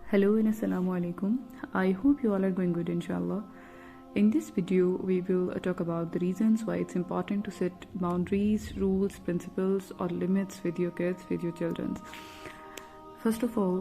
Hello and Assalamu alaikum. I hope you all are going good inshallah. In this video we will talk about the reasons why it's important to set boundaries, rules, principles or limits with your kids, with your children. First of all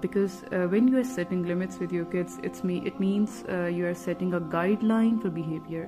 because when you are setting limits with your kids it means you are setting a guideline for behavior.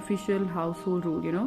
official household rule, you know,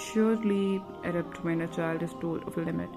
surely erupt when a child is told of a limit.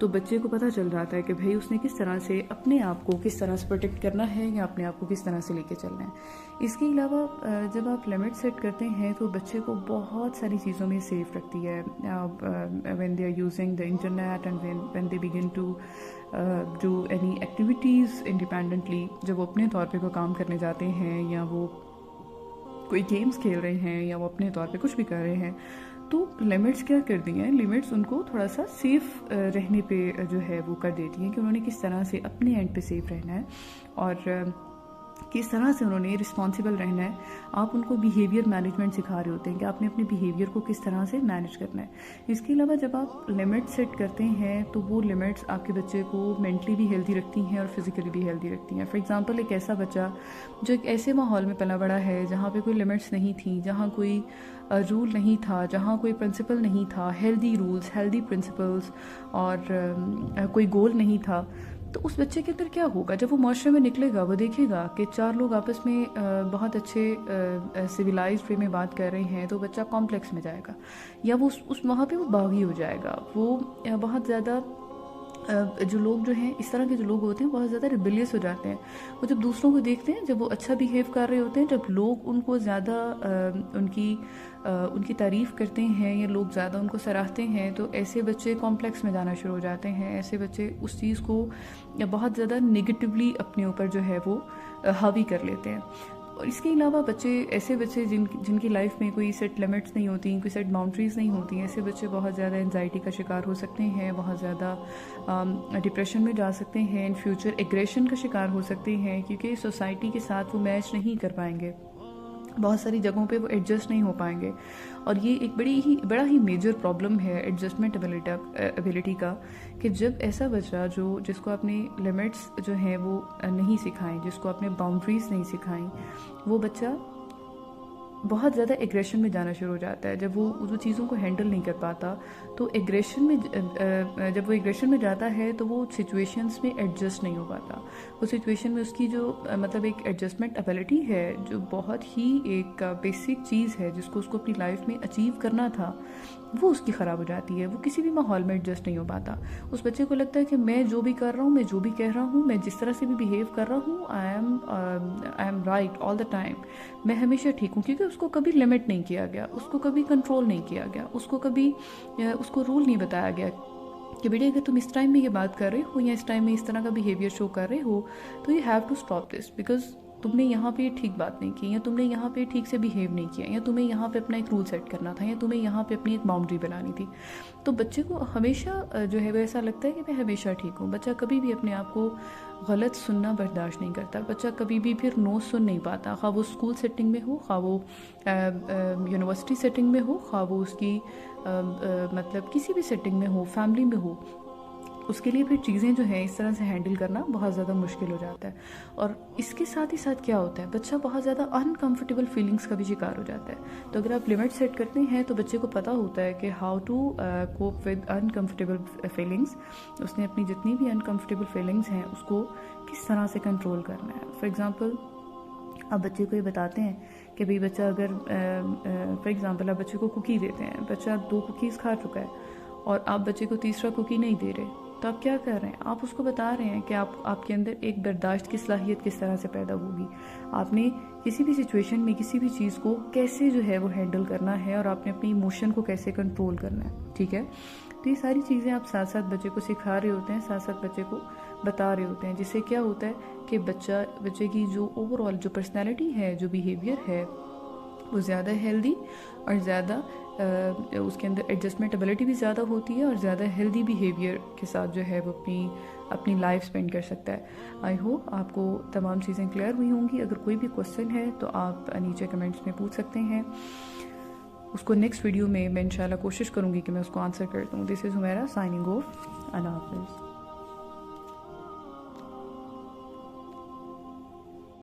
تو بچے کو پتہ چل جاتا ہے کہ بھائی اس نے کس طرح سے اپنے آپ کو کس طرح سے پروٹیکٹ کرنا ہے یا اپنے آپ کو کس طرح سے لے کے چلنا ہے۔ اس کے علاوہ جب آپ لمٹ سیٹ کرتے ہیں تو بچے کو بہت ساری چیزوں میں سیف رکھتی ہے۔ When they are using the internet and when they begin to do any activities independently, جب وہ اپنے طور پہ کوئی کام کرنے جاتے ہیں یا وہ کوئی گیمز کھیل رہے ہیں یا وہ اپنے طور پہ کچھ بھی کر رہے ہیں، تو لمٹس کیا کر دی ہیں، لمٹس ان کو تھوڑا سا سیف رہنے پہ جو ہے وہ کر دیتی ہیں کہ انہوں نے کس طرح سے اپنے اینڈ پہ سیف رہنا ہے اور کس طرح سے انہوں نے رسپانسیبل رہنا ہے۔ آپ ان کو بیہیویئر مینجمنٹ سکھا رہے ہوتے ہیں کہ آپ نے اپنے بیہیویئر کو کس طرح سے مینج کرنا ہے۔ اس کے علاوہ جب آپ لمٹ سیٹ کرتے ہیں تو وہ لمٹس آپ کے بچے کو مینٹلی بھی ہیلدی رکھتی ہیں اور فزیکلی بھی ہیلدی رکھتی ہیں۔ فار ایگزامپل ایک ایسا بچہ جو ایک ایسے ماحول میں پلا بڑا ہے جہاں پہ کوئی لمٹس نہیں تھیں، جہاں کوئی رول نہیں تھا، جہاں کوئی پرنسپل نہیں تھا، ہیلدی رولز، ہیلدی پرنسپلز اور کوئی گول نہیں تھا، تو اس بچے کے اندر کیا ہوگا؟ جب وہ معاشرے میں نکلے گا وہ دیکھے گا کہ 4 لوگ آپس میں بہت اچھے سویلائزڈ وے میں بات کر رہے ہیں، تو بچہ کمپلیکس میں جائے گا یا وہ اس وہاں پہ وہ باغی ہو جائے گا۔ وہ بہت زیادہ جو لوگ جو ہیں اس طرح کے جو لوگ ہوتے ہیں بہت زیادہ ریبیلیس ہو جاتے ہیں۔ وہ جب دوسروں کو دیکھتے ہیں، جب وہ اچھا بیہیو کر رہے ہوتے ہیں، جب لوگ ان کو زیادہ ان کی تعریف کرتے ہیں یا لوگ زیادہ ان کو سراہتے ہیں، تو ایسے بچے کمپلیکس میں جانا شروع ہو جاتے ہیں۔ ایسے بچے اس چیز کو بہت زیادہ نگیٹیولی اپنے اوپر جو ہے وہ حاوی کر لیتے ہیں۔ اور اس کے علاوہ ایسے بچے جن کی لائف میں کوئی سیٹ لمٹس نہیں ہوتی، کوئی سیٹ باؤنڈریز نہیں ہوتی، ایسے بچے بہت زیادہ انزائٹی کا شکار ہو سکتے ہیں، بہت زیادہ ڈپریشن میں جا سکتے ہیں، ان فیوچر ایگریشن کا شکار ہو سکتے ہیں، کیونکہ سوسائٹی کے ساتھ وہ میچ نہیں کر پائیں گے، بہت ساری جگہوں پہ وہ ایڈجسٹ نہیں ہو پائیں گے۔ اور یہ ایک بڑا ہی میجر پرابلم ہے ایڈجسٹمنٹ ایبیلٹی کا، کہ جب ایسا بچہ جس کو اپنے لمٹس جو ہیں وہ نہیں سکھائیں، جس کو اپنے باؤنڈریز نہیں سکھائیں، وہ بچہ بہت زیادہ ایگریشن میں جانا شروع ہو جاتا ہے۔ جب وہ چیزوں کو ہینڈل نہیں کر پاتا تو جب وہ ایگریشن میں جاتا ہے تو وہ سچویشنز میں ایڈجسٹ نہیں ہو پاتا۔ وہ سچویشن میں اس کی جو ایک ایڈجسٹمنٹ ایبیلٹی ہے، جو بہت ہی ایک بیسک چیز ہے جس کو اس کو اپنی لائف میں اچیو کرنا تھا، وہ اس کی خراب ہو جاتی ہے۔ وہ کسی بھی ماحول میں ایڈجسٹ نہیں ہو پاتا۔ اس بچے کو لگتا ہے کہ میں جو بھی کر رہا ہوں، میں جو بھی کہہ رہا ہوں، میں جس طرح سے بھی بیہیو کر رہا ہوں، I am right all the time, میں ہمیشہ ٹھیک ہوں، کیونکہ اس کو کبھی لمٹ نہیں کیا گیا، اس کو کبھی کنٹرول نہیں کیا گیا، اس کو رول نہیں بتایا گیا کہ بیٹے اگر تم اس ٹائم میں یہ بات کر رہے ہو یا اس ٹائم میں اس طرح کا بیہیویئر شو کر رہے ہو تو you have to stop this, because تم نے یہاں پہ ٹھیک بات نہیں کی، یا تم نے یہاں پہ ٹھیک سے بیہیو نہیں کیا، یا تمہیں یہاں پہ اپنا ایک رول سیٹ کرنا تھا، یا تمہیں یہاں پہ اپنی ایک باؤنڈری بنانی تھی۔ تو بچے کو ہمیشہ جو ہے وہ ایسا لگتا ہے کہ میں ہمیشہ ٹھیک ہوں۔ بچہ کبھی بھی اپنے آپ کو غلط سننا برداشت نہیں کرتا۔ بچہ کبھی بھی پھر نو سن نہیں پاتا، خواہ وہ اسکول سیٹنگ میں ہو، خواہ وہ یونیورسٹی سیٹنگ میں ہو، خواہ وہ اس کی کسی بھی سیٹنگ میں ہو، فیملی میں ہو، اس کے لیے پھر چیزیں جو ہیں اس طرح سے ہینڈل کرنا بہت زیادہ مشکل ہو جاتا ہے۔ اور اس کے ساتھ ہی ساتھ کیا ہوتا ہے، بچہ بہت زیادہ انکمفرٹیبل فیلنگس کا بھی شکار ہو جاتا ہے۔ تو اگر آپ لمٹ سیٹ کرتے ہیں تو بچے کو پتہ ہوتا ہے کہ how to cope with uncomfortable feelings, اس نے اپنی جتنی بھی انکمفرٹیبل فیلنگس ہیں اس کو کس طرح سے کنٹرول کرنا ہے۔ فار ایگزامپل آپ بچے کو یہ بتاتے ہیں کہ بھئی بچہ اگر فار ایگزامپل آپ بچے کو کوکی دیتے ہیں، بچہ 2 کوکیز کھا چکا ہے اور آپ بچے کو تیسرا کوکی نہیں دے رہے، تو آپ کیا کر رہے ہیں؟ آپ اس کو بتا رہے ہیں کہ آپ کے اندر ایک برداشت کی صلاحیت کس طرح سے پیدا ہوگی، آپ نے کسی بھی سچویشن میں کسی بھی چیز کو کیسے جو ہے وہ ہینڈل کرنا ہے، اور آپ نے اپنی ایموشن کو کیسے کنٹرول کرنا ہے، ٹھیک ہے؟ تو یہ ساری چیزیں آپ ساتھ ساتھ بچے کو سکھا رہے ہوتے ہیں، ساتھ ساتھ بچے کو بتا رہے ہوتے ہیں، جس سے کیا ہوتا ہے کہ بچے کی جو اوور آل جو پرسنالٹی ہے، جو بیہیویئر ہے، وہ زیادہ ہیلدی اور زیادہ اس کے اندر ایڈجسٹمنٹ ایبیلٹی بھی زیادہ ہوتی ہے، اور زیادہ ہیلدی بیہیویئر کے ساتھ جو ہے وہ اپنی لائف اسپینڈ کر سکتا ہے۔ آئی ہوپ آپ کو تمام چیزیں کلیئر ہوئی ہوں گی۔ اگر کوئی بھی کوسچن ہے تو آپ نیچے کمنٹس میں پوچھ سکتے ہیں، اس کو نیکسٹ ویڈیو میں انشاءاللہ کوشش کروں گی کہ میں اس کو آنسر کر دوں۔ دس از حمیرہ سائننگ آف، اللہ حافظ۔